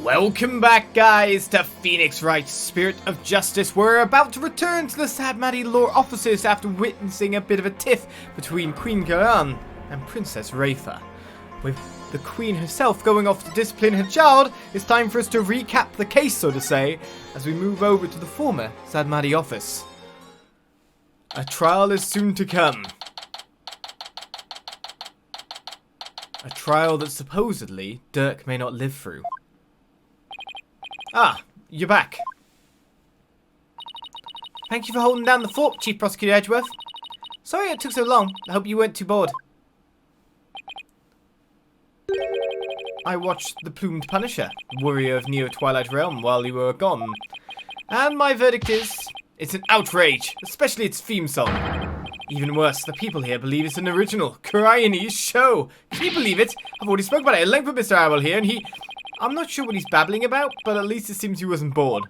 Welcome back, guys, to Phoenix Wright Spirit of Justice. We're about to return to the Sad Maddie law offices after witnessing a bit of a tiff between Queen Khura'in and Princess Rafa. With the Queen herself going off to discipline her child, it's time for us to recap the case, so to say, as we move over to the former Sad Maddie office. A trial is soon to come. A trial that supposedly Dirk may not live through. Ah, you're back. Thank you for holding down the fort, Chief Prosecutor Edgeworth. Sorry it took so long. I hope you weren't too bored. I watched The Plumed Punisher, warrior of Neo-Twilight Realm, while you were gone. And my verdict is, it's an outrage, especially its theme song. Even worse, the people here believe it's an original, Khura'in show. Can you believe it? I've already spoke about it at length with Mr. Owl here, and I'm not sure what he's babbling about, but at least it seems he wasn't bored.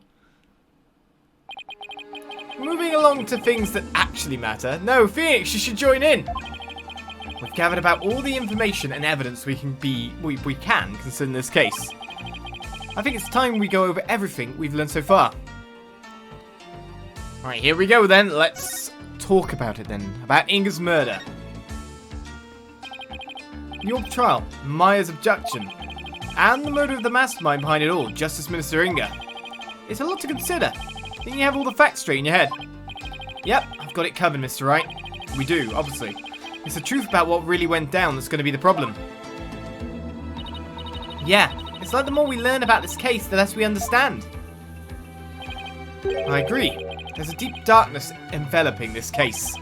Moving along to things that actually matter. No, Phoenix, you should join in. We've gathered about all the information and evidence we can concerning this case. I think it's time we go over everything we've learned so far. Alright, here we go then. Let's talk about it then. About Inga's murder. Your trial, Maya's abduction, and the murder of the mastermind behind it all, Justice Minister Inga. It's a lot to consider. Think you have all the facts straight in your head? Yep, I've got it covered, Mr. Wright. We do, obviously. It's the truth about what really went down that's going to be the problem. Yeah, it's like the more we learn about this case, the less we understand. I agree. There's a deep darkness enveloping this case.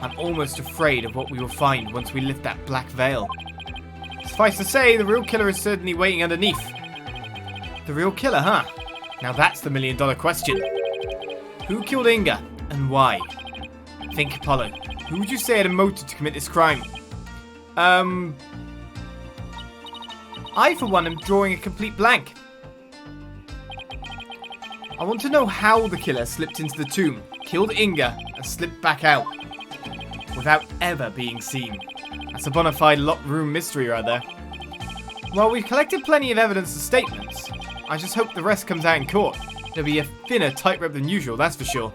I'm almost afraid of what we will find once we lift that black veil. Suffice to say, the real killer is certainly waiting underneath. The real killer, huh? Now that's the million-dollar question. Who killed Inga, and why? Think, Apollo. Who would you say had a motive to commit this crime? I, for one, am drawing a complete blank. I want to know how the killer slipped into the tomb, killed Inga, and slipped back out, without ever being seen. That's a bona fide locked room mystery right there. Well, we've collected plenty of evidence and statements. I just hope the rest comes out in court. There'll be a thinner tightrope than usual, that's for sure.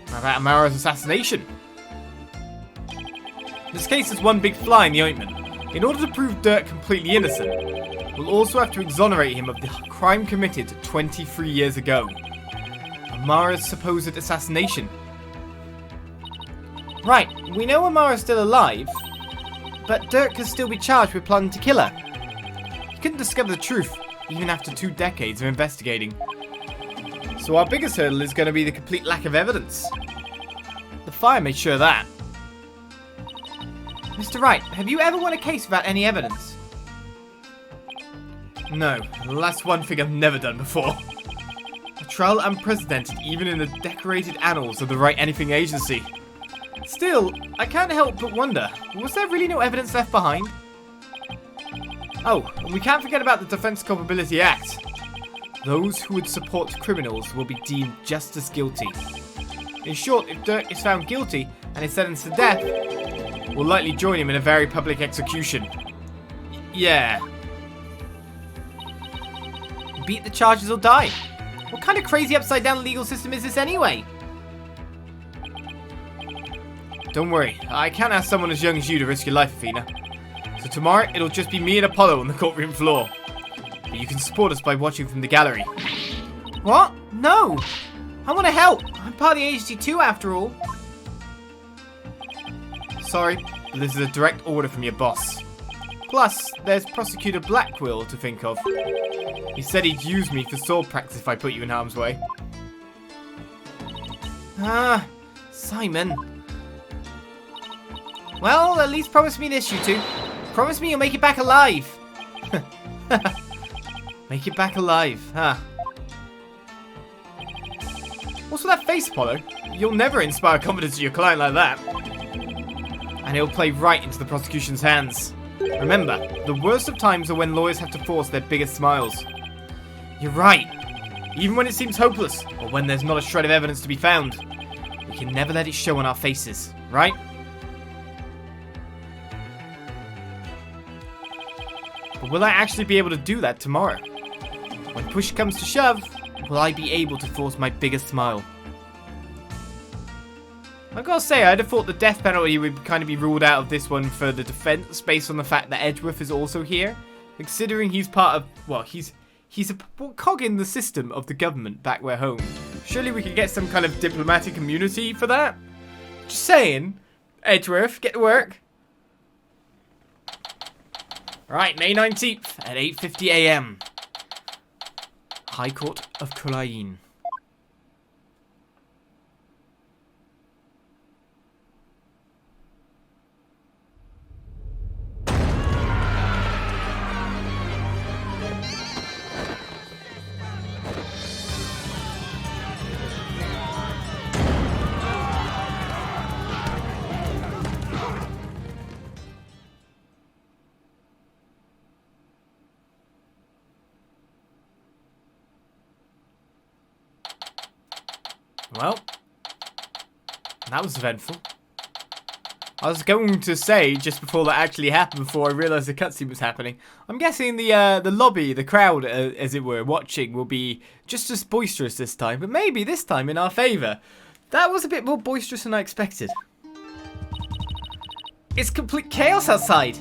How about Amara's assassination? This case is one big fly in the ointment. In order to prove Dirk completely innocent, we'll also have to exonerate him of the crime committed 23 years ago. Amara's supposed assassination. Right, we know Amara's still alive, but Dirk could still be charged with plotting to kill her. He couldn't discover the truth, even after 2 decades of investigating. So our biggest hurdle is going to be the complete lack of evidence. The fire made sure of that. Mr. Wright, have you ever won a case without any evidence? No, that's one thing I've never done before. A trial unprecedented even in the decorated annals of the Wright Anything Agency. Still, I can't help but wonder, was there really no evidence left behind? Oh, and we can't forget about the Defense Culpability Act. Those who would support criminals will be deemed just as guilty. In short, if Dirk is found guilty and is sentenced to death, we'll likely join him in a very public execution. Yeah. Beat the charges or die. What kind of crazy upside down legal system is this anyway? Don't worry, I can't ask someone as young as you to risk your life, Athena. So tomorrow, it'll just be me and Apollo on the courtroom floor. But you can support us by watching from the gallery. What? No! I want to help! I'm part of the agency too, after all. Sorry, but this is a direct order from your boss. Plus, there's Prosecutor Blackwell to think of. He said he'd use me for sword practice if I put you in harm's way. Ah, Simon. Well, at least promise me this, you two. Promise me you'll make it back alive. Make it back alive, huh? What's with that face, Apollo? You'll never inspire confidence in your client like that. And it'll play right into the prosecution's hands. Remember, the worst of times are when lawyers have to force their biggest smiles. You're right. Even when it seems hopeless, or when there's not a shred of evidence to be found, we can never let it show on our faces, right? But will I actually be able to do that tomorrow? When push comes to shove, will I be able to force my biggest smile? I gotta say, I'd have thought the death penalty would kind of be ruled out of this one for the defense, based on the fact that Edgeworth is also here. Considering he's part of, well, he's a cog in the system of the government back where home. Surely we could get some kind of diplomatic immunity for that? Just saying. Edgeworth, get to work. Right, May 19th at 8:50 AM. High Court of Khura'in. Well, that was eventful. I was going to say, just before that actually happened, before I realised the cutscene was happening, I'm guessing the lobby, the crowd, as it were, watching, will be just as boisterous this time, but maybe this time in our favour. That was a bit more boisterous than I expected. It's complete chaos outside!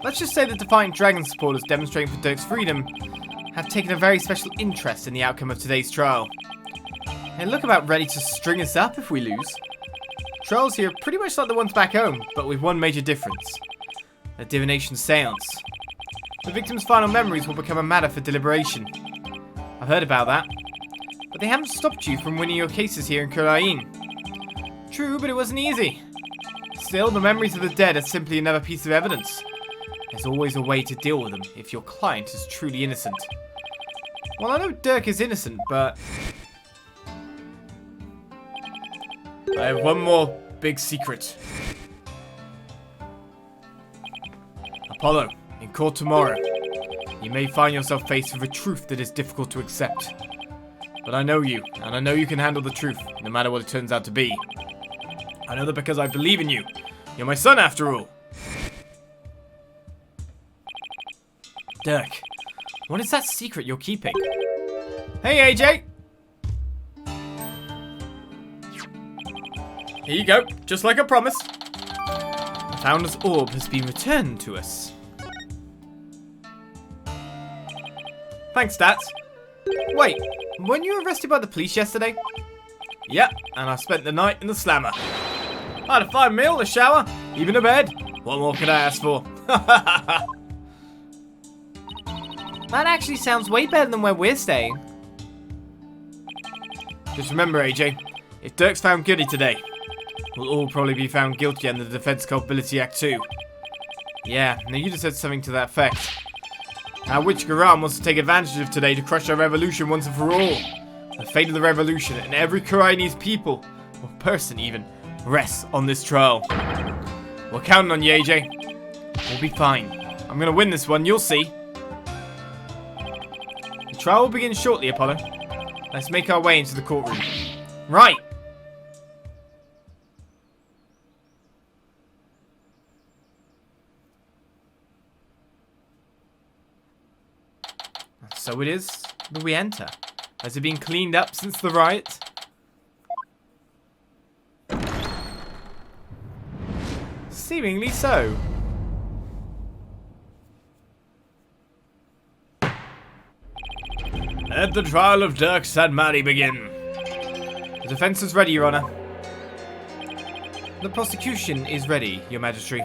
Let's just say the Defiant Dragon supporters demonstrating for Dirk's freedom have taken a very special interest in the outcome of today's trial. They look about ready to string us up if we lose. Trials here are pretty much like the ones back home, but with one major difference. A divination seance. The victim's final memories will become a matter for deliberation. I've heard about that. But they haven't stopped you from winning your cases here in Khura'in. True, but it wasn't easy. Still, the memories of the dead are simply another piece of evidence. There's always a way to deal with them if your client is truly innocent. Well, I know Dirk is innocent, but I have one more big secret. Apollo, in court tomorrow, you may find yourself faced with a truth that is difficult to accept. But I know you, and I know you can handle the truth, no matter what it turns out to be. I know that because I believe in you. You're my son, after all. Dirk, what is that secret you're keeping? Hey, AJ! Here you go, just like I promised. The Founder's Orb has been returned to us. Thanks, Stats. Wait, weren't you arrested by the police yesterday? Yep, and I spent the night in the slammer. I had a fine meal, a shower, even a bed. What more could I ask for? That actually sounds way better than where we're staying. Just remember, AJ, if Dirk's found guilty today, we'll all probably be found guilty under the Defense Culpability Act too. Yeah, now you just said something to that effect. Our witch Khura'in wants to take advantage of today to crush our revolution once and for all. The fate of the revolution and every Khura'inese people, or person even, rests on this trial. We're counting on you, AJ. We'll be fine. I'm gonna win this one, you'll see. The trial will begin shortly, Apollo. Let's make our way into the courtroom. Right! So it is that we enter. Has it been cleaned up since the riot? Seemingly so. Let the trial of Dirk Sadmari begin. The defense is ready, Your Honor. The prosecution is ready, Your Majesty.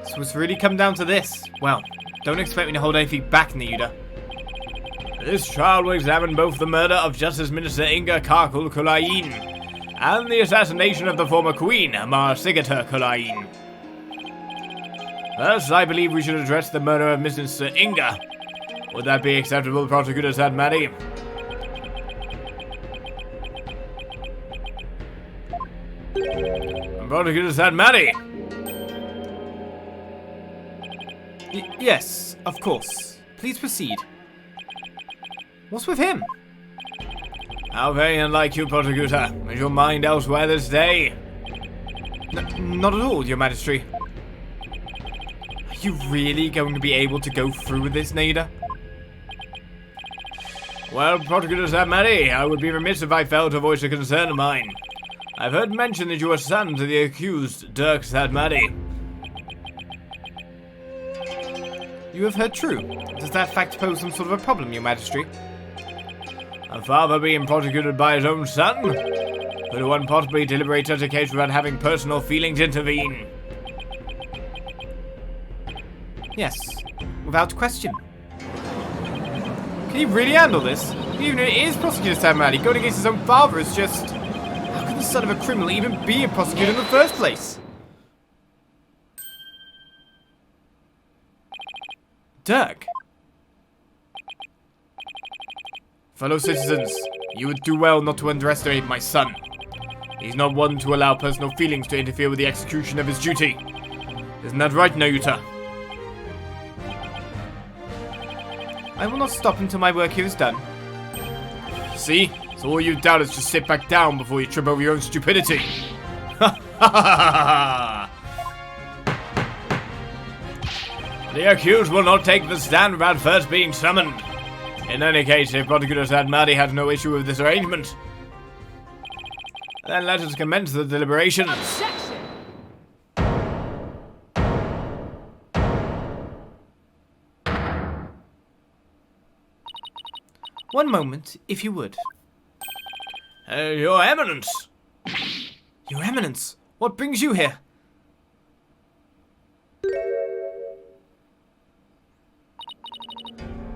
So it's really come down to this. Well, don't expect me to hold anything back, Niuda. This trial will examine both the murder of Justice Minister Inga Karkul Khura'in and the assassination of the former Queen, Prosecutor Khura'in. First, I believe we should address the murder of Minister Inga. Would that be acceptable, Prosecutor Sadmari? Prosecutor Sadmari! Yes, of course. Please proceed. What's with him? How very unlike you, Prosecutor. Is your mind elsewhere this day? Not at all, Your Majesty. you really going to be able to go through with this, Nader? Well, Prosecutor Sadmati, I would be remiss if I failed to voice a concern of mine. I've heard mention that you are son to the accused, Dirk Sadmati. You have heard true. Does that fact pose some sort of a problem, Your Majesty? A father being prosecuted by his own son? Could one possibly deliberate such a case without having personal feelings intervene? Yes, without question. Can he really handle this? Even if it is Prosecutor Sadmati, going against his own father is just... How can the son of a criminal even be a prosecutor in the first place? Dirk. Fellow citizens, you would do well not to underestimate my son. He's not one to allow personal feelings to interfere with the execution of his duty. Isn't that right, Nayuta? I will not stop until my work here is done. See? So all you doubt is just sit back down before you trip over your own stupidity. Ha ha ha ha! The accused will not take the stand without first being summoned. In any case, if Prosecutor Sadmati has no issue with this arrangement, then let us commence the deliberations. Objection! One moment, if you would. Your Eminence! Your Eminence, what brings you here?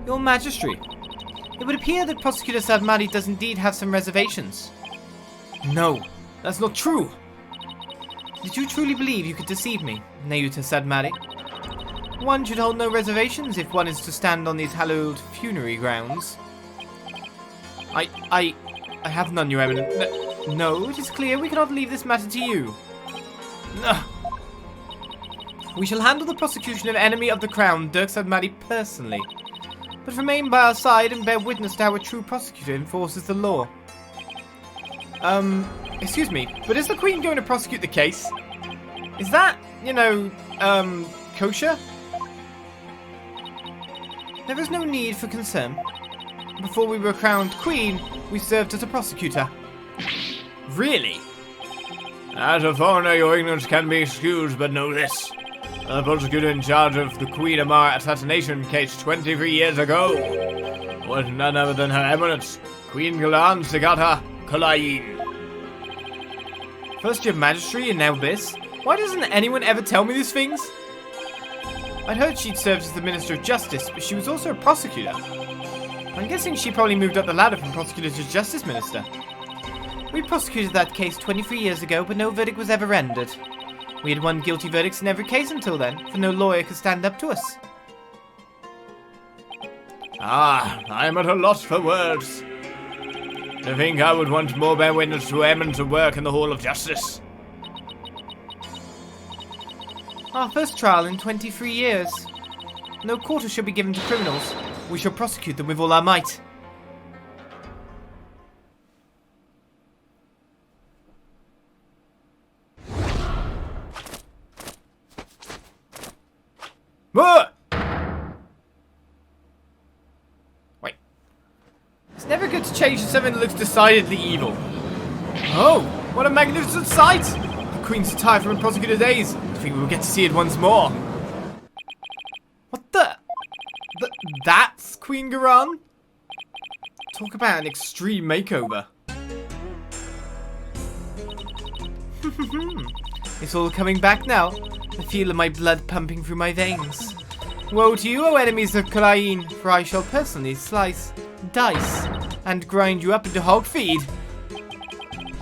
Your Majesty, it would appear that Prosecutor Sadmati does indeed have some reservations. No, that's not true. Did you truly believe you could deceive me, Nayuta Sadmati? One should hold no reservations if one is to stand on these hallowed funerary grounds. I have none, Your Eminence. No, it is clear we cannot leave this matter to you. We shall handle the prosecution of enemy of the crown, Dirk Sadmati, personally. But remain by our side and bear witness to how a true prosecutor enforces the law. Excuse me, but is the Queen going to prosecute the case? Is that, kosher? There is no need for concern. Before we were crowned Queen, we served as a prosecutor. Really? As a foreigner, your ignorance can be excused, but know this. The prosecutor in charge of the Queen Amar assassination case 23 years ago was none other than Her Eminence, Queen Khura'in Khura'in. First your Majesty and now this? Why doesn't anyone ever tell me these things? I'd heard she'd served as the Minister of Justice, but she was also a prosecutor. I'm guessing she probably moved up the ladder from prosecutor to Justice Minister. We prosecuted that case 23 years ago, but no verdict was ever rendered. We had won guilty verdicts in every case until then, for no lawyer could stand up to us. I am at a loss for words. To think I would once more bear witness to eminence of work in the Hall of Justice. Our first trial in 23 years. No quarter shall be given to criminals. We shall prosecute them with all our might. Wait. It's never good to change to something that looks decidedly evil. Oh, what a magnificent sight! The Queen's retired from her prosecutor days. I think we will get to see it once more. What the? That's Queen Khura'in? Talk about an extreme makeover. It's all coming back now. I feel my blood pumping through my veins. Woe to you, O enemies of Khura'in, for I shall personally slice, dice, and grind you up into hog feed.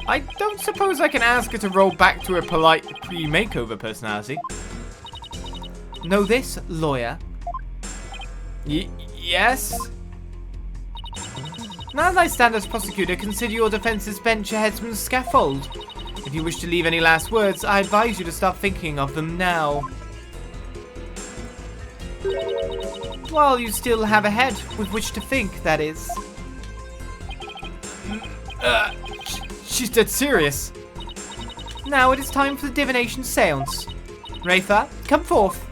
I don't suppose I can ask her to roll back to her polite pre-makeover personality. Know this, lawyer? Yes? Now that I stand as prosecutor, consider your defense's bench a headsman's scaffold. If you wish to leave any last words, I advise you to start thinking of them now. While you still have a head with which to think, that is. She's dead serious. Now it is time for the Divination seance. Rafa, come forth.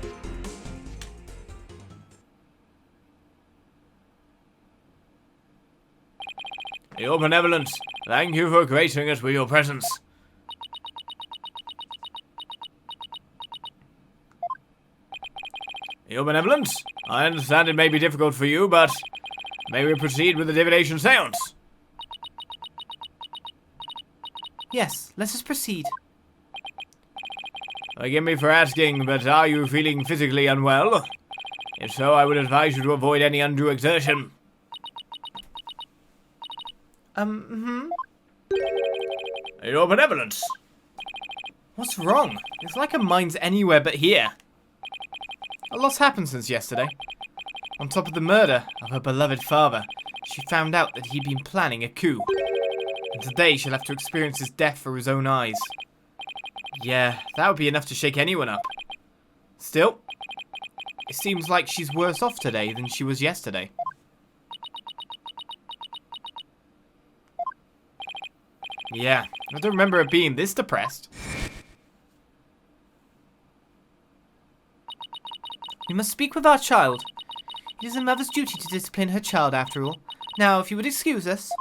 Your benevolence, thank you for gracing us with your presence. Your benevolence, I understand it may be difficult for you, but may we proceed with the divination seance? Yes, let us proceed. Forgive me for asking, but are you feeling physically unwell? If so, I would advise you to avoid any undue exertion. Your benevolence. What's wrong? It's like her mind's anywhere but here. A lot's happened since yesterday. On top of the murder of her beloved father, she found out that he'd been planning a coup. And today she'll have to experience his death for his own eyes. Yeah, that would be enough to shake anyone up. Still, it seems like she's worse off today than she was yesterday. Yeah, I don't remember her being this depressed. We must speak with our child. It is a mother's duty to discipline her child, after all. Now, if you would excuse us.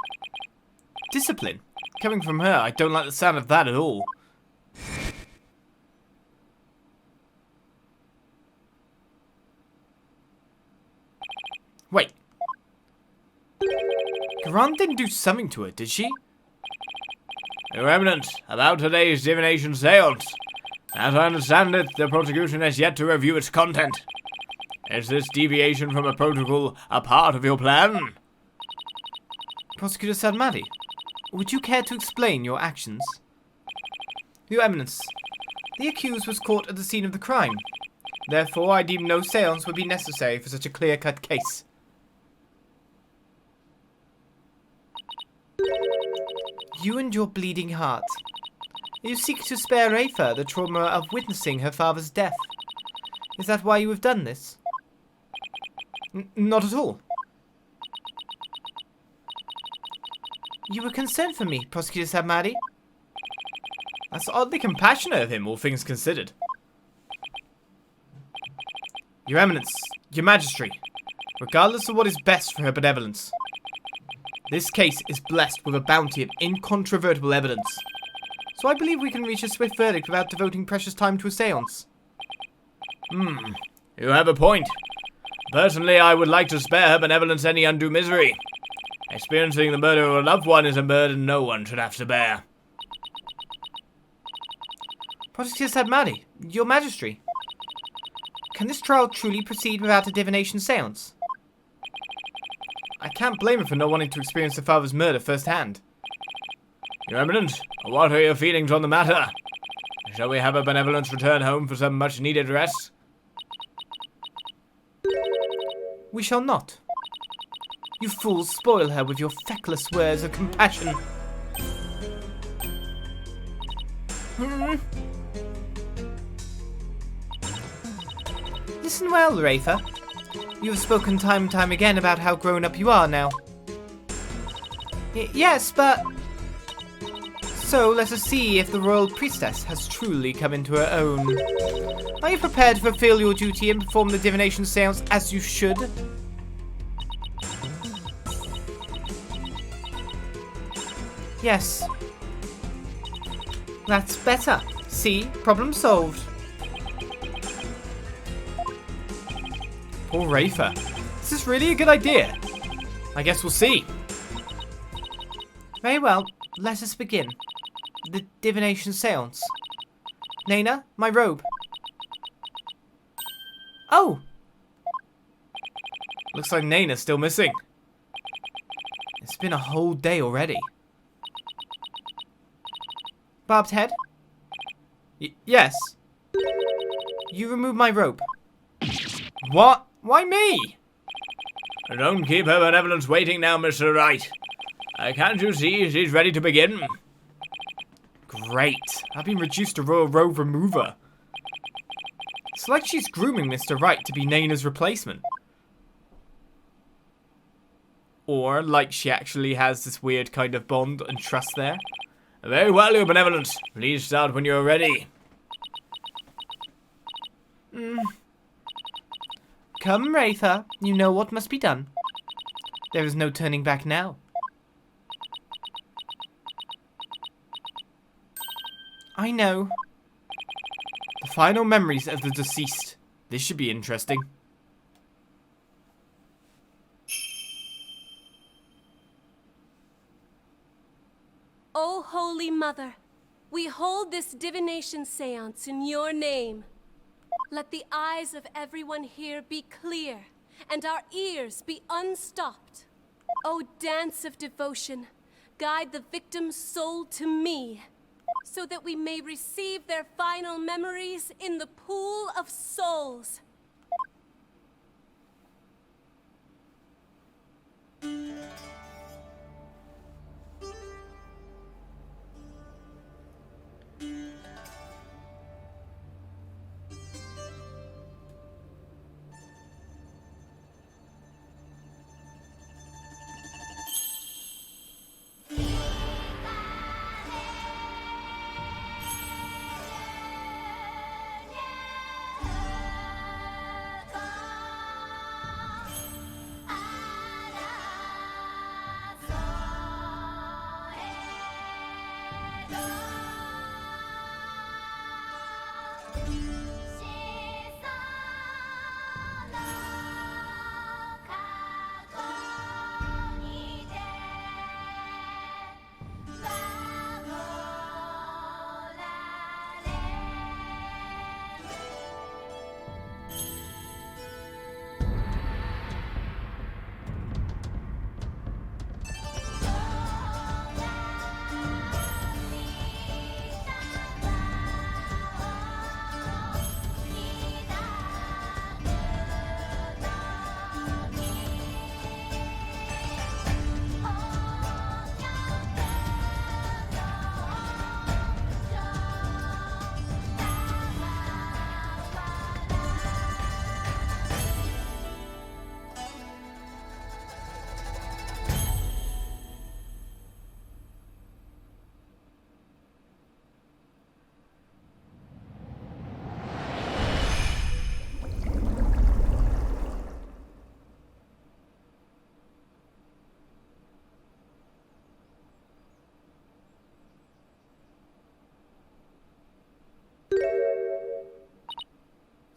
Discipline? Coming from her, I don't like the sound of that at all. Wait. Khura'in didn't do something to her, did she? Your Eminence, about today's divination seance. As I understand it, the prosecution has yet to review its content. Is this deviation from a protocol a part of your plan? Prosecutor Sadmadi, would you care to explain your actions? Your Eminence, the accused was caught at the scene of the crime. Therefore, I deem no seance would be necessary for such a clear-cut case. You and your bleeding heart. You seek to spare Rafa the trauma of witnessing her father's death. Is that why you have done this? Not at all. You were concerned for me, Prosecutor Sadmadi. That's oddly compassionate of him, all things considered. Your Eminence, your Majesty, regardless of what is best for her benevolence, this case is blessed with a bounty of incontrovertible evidence. So I believe we can reach a swift verdict without devoting precious time to a seance. You have a point. Personally, I would like to spare her benevolence any undue misery. Experiencing the murder of a loved one is a burden no one should have to bear. Prosecutor Sadmadi, your Majesty, can this trial truly proceed without a divination seance? I can't blame her for not wanting to experience her father's murder firsthand. Your Eminence, what are your feelings on the matter? Shall we have her benevolence return home for some much-needed rest? We shall not. You fools spoil her with your feckless words of compassion. Listen well, Rafa. You have spoken time and time again about how grown up you are now. Yes, but... So, let us see if the royal priestess has truly come into her own. Are you prepared to fulfill your duty and perform the divination seance as you should? Yes. That's better. See? Problem solved. Poor Rafa. Is this really a good idea? I guess we'll see. Very well. Let us begin. The divination seance. Nana, my robe. Oh! Looks like Nana's still missing. It's been a whole day already. Barbed head? Yes. You remove my robe. What? Why me? Don't keep her benevolence waiting now, Mr. Wright. Can't you see she's ready to begin? Great. I've been reduced to royal robe remover. It's like she's grooming Mr. Wright to be Nana's replacement. Or like she actually has this weird kind of bond and trust there. Very well, your benevolence. Please start when you're ready. Come, Rafa. You know what must be done. There is no turning back now. I know. The final memories of the deceased. This should be interesting. O Holy Mother, we hold this divination seance in your name. Let the eyes of everyone here be clear, and our ears be unstopped. O dance of devotion, guide the victim's soul to me, so that we may receive their final memories in the pool of souls.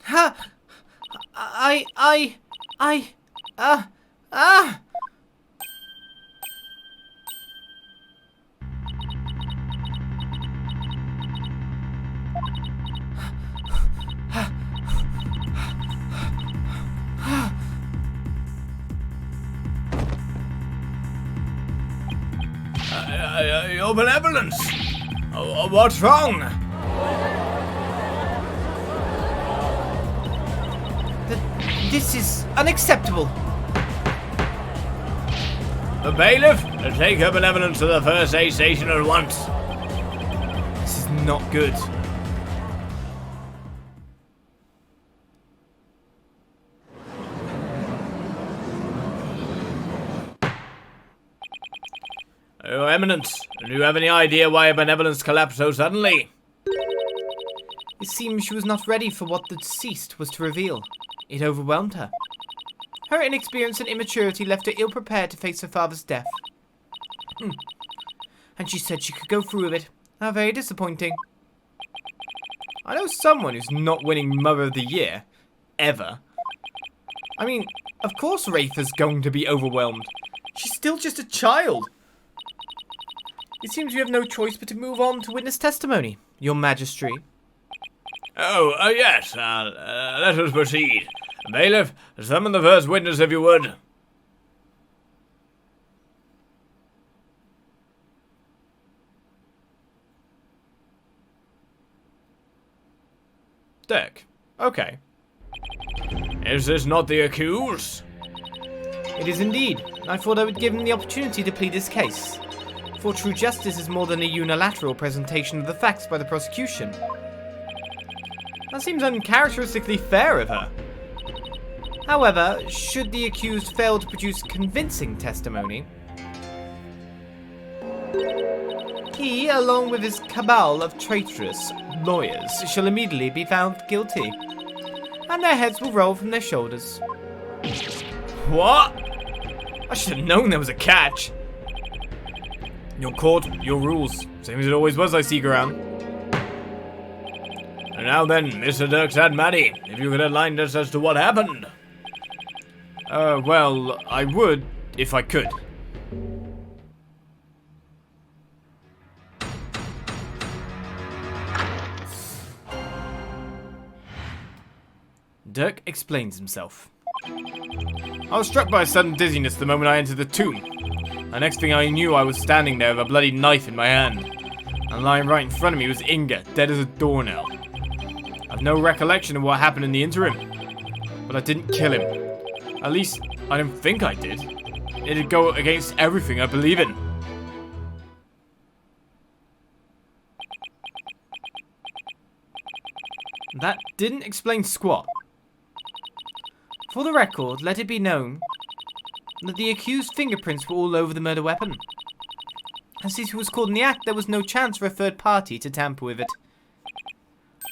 Ha! Ah! Your benevolence! What's wrong? This is unacceptable. The bailiff, take her benevolence to the first aid station at once. This is not good. Your Eminence, do you have any idea why her benevolence collapsed so suddenly? It seems she was not ready for what the deceased was to reveal. It overwhelmed her. Her inexperience and immaturity left her ill-prepared to face her father's death. And she said she could go through with it. How very disappointing. I know someone who's not winning Mother of the Year. Ever. I mean, of course Rafa's going to be overwhelmed. She's still just a child. It seems you have no choice but to move on to witness testimony, Your Majesty. Oh, yes, let us proceed. Bailiff, summon the first witness if you would. Dirk. Okay. Is this not the accused? It is indeed. I thought I would give him the opportunity to plead his case. For true justice is more than a unilateral presentation of the facts by the prosecution. That seems uncharacteristically fair of her. However, should the accused fail to produce convincing testimony, he, along with his cabal of traitorous lawyers, shall immediately be found guilty, and their heads will roll from their shoulders. What? I should have known there was a catch. Your court, your rules. Same as it always was, I see, Khura'in. Now then, Mr. Dirk and Maddie, if you could enlighten us as to what happened. Well, I would if I could. Dirk explains himself. I was struck by a sudden dizziness the moment I entered the tomb. The next thing I knew, I was standing there with a bloody knife in my hand. And lying right in front of me was Inga, dead as a doornail. I've no recollection of what happened in the interim. But I didn't kill him. At least, I don't think I did. It'd go against everything I believe in. That didn't explain squat. For the record, let it be known that the accused's fingerprints were all over the murder weapon. As it was caught in the act, there was no chance for a third party to tamper with it.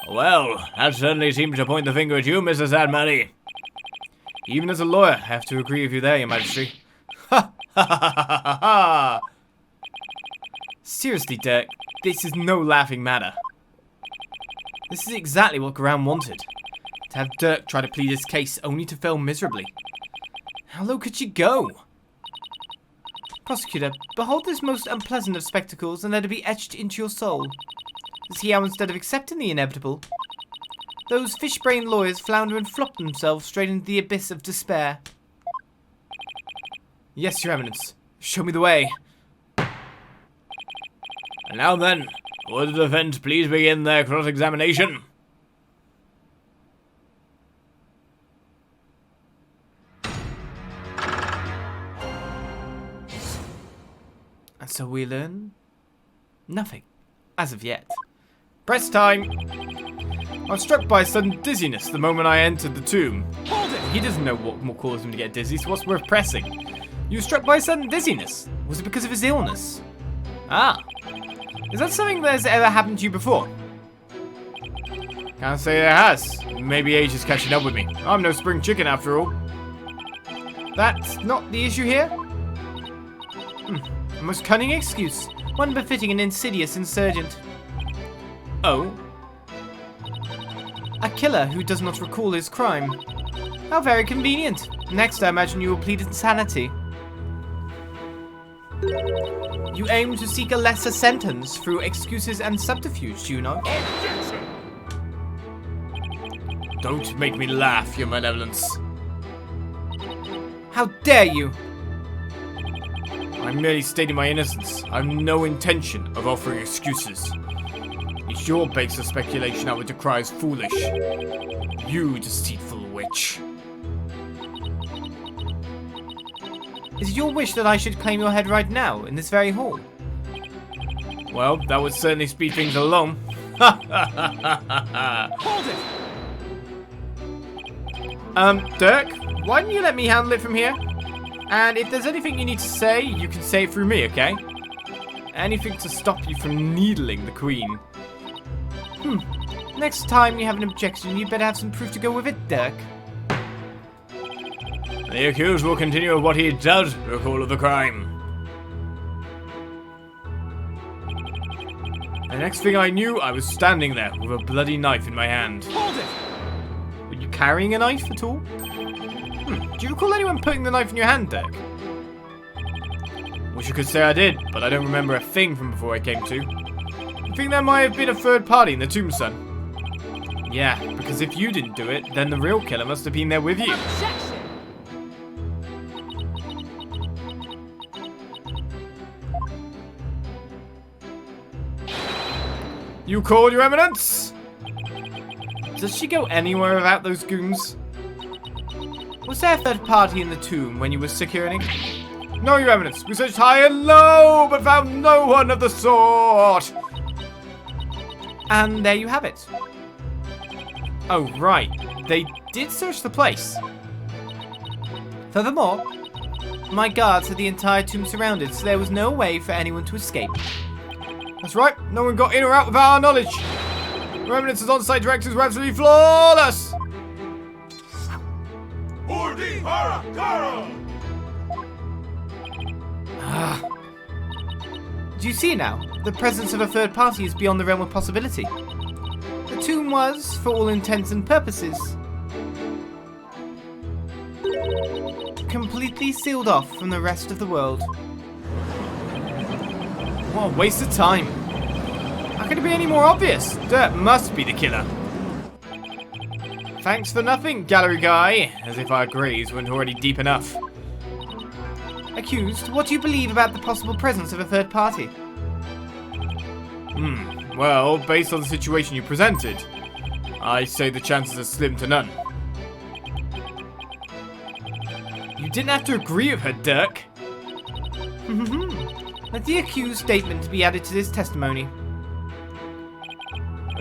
Well, that certainly seems to point the finger at you, Mrs. Admany. Even as a lawyer, I have to agree with you there, Your Majesty. Ha ha ha ha ha ha! Seriously, Dirk, this is no laughing matter. This is exactly what Khura'in wanted. To have Dirk try to plead his case only to fail miserably. How low could she go? Prosecutor, behold this most unpleasant of spectacles and let it be etched into your soul. See how instead of accepting the inevitable, those fish-brained lawyers flounder and flop themselves straight into the abyss of despair. Yes, Your Eminence. Show me the way. And now then, would the defense please begin their cross-examination? And so we learn nothing, as of yet. Press time! I was struck by a sudden dizziness the moment I entered the tomb. Hold it! He doesn't know what caused him to get dizzy, so what's worth pressing? You were struck by a sudden dizziness. Was it because of his illness? Ah. Is that something that's ever happened to you before? Can't say it has. Maybe age is catching up with me. I'm no spring chicken after all. That's not the issue here? A most cunning excuse. One befitting an insidious insurgent. Oh? A killer who does not recall his crime. How very convenient. Next, I imagine you will plead insanity. You aim to seek a lesser sentence through excuses and subterfuge, do you not? Don't make me laugh, Your Malevolence. How dare you! I'm merely stating my innocence. I have no intention of offering excuses. It's your base of speculation I would decry as foolish. You deceitful witch. Is it your wish that I should claim your head right now, in this very hall? Well, that would certainly speed things along. Ha ha ha ha ha! Hold it! Dirk, why don't you let me handle it from here? And if there's anything you need to say, you can say it through me, okay? Anything to stop you from needling the Queen. Next time you have an objection, you'd better have some proof to go with it, Dirk. The accused will continue with what he does recall of the crime. The next thing I knew, I was standing there with a bloody knife in my hand. Hold it! Were you carrying a knife at all? Do you recall anyone putting the knife in your hand, Dirk? Wish I could say I did, but I don't remember a thing from before I came to. I think there might have been a third party in the tomb, son. Yeah, because if you didn't do it, then the real killer must have been there with you. Objection! You call, Your Eminence? Does she go anywhere without those goons? Was there a third party in the tomb when you were securing? No, Your Eminence. We searched high and low, but found no one of the sort. And there you have it. Oh, right. They did search the place. Furthermore, my guards had the entire tomb surrounded, so there was no way for anyone to escape. That's right. No one got in or out without our knowledge. Your Eminence's on-site directives were absolutely flawless. Do you see now? The presence of a third party is beyond the realm of possibility. The The tomb was, for all intents and purposes, completely sealed off from the rest of the world. What a waste of time. How could it be any more obvious? Dirk must be the killer. Thanks for nothing, gallery guy. As if our graves weren't already deep enough. Accused, what do you believe about the possible presence of a third party? Well, based on the situation you presented, I say the chances are slim to none. You didn't have to agree with her, Dirk. Let the accused statement be added to this testimony.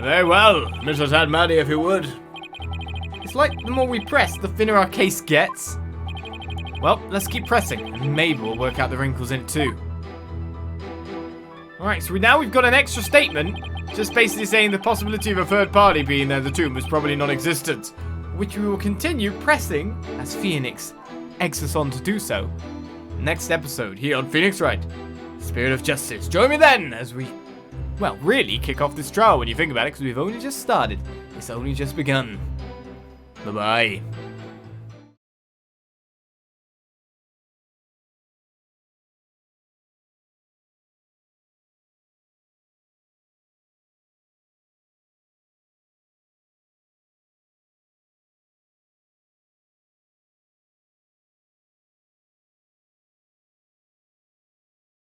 Very well, Mrs. Admadi, if you would. It's like the more we press, the thinner our case gets. Well, let's keep pressing, and maybe we'll work out the wrinkles in it too. Alright, so now we've got an extra statement, just basically saying the possibility of a third party being there in the tomb is probably non-existent, which we will continue pressing as Phoenix eggs us on to do so. Next episode here on Phoenix Wright, Spirit of Justice. Join me then as we, well, really kick off this trial when you think about it, because we've only just started. It's only just begun. Bye-bye.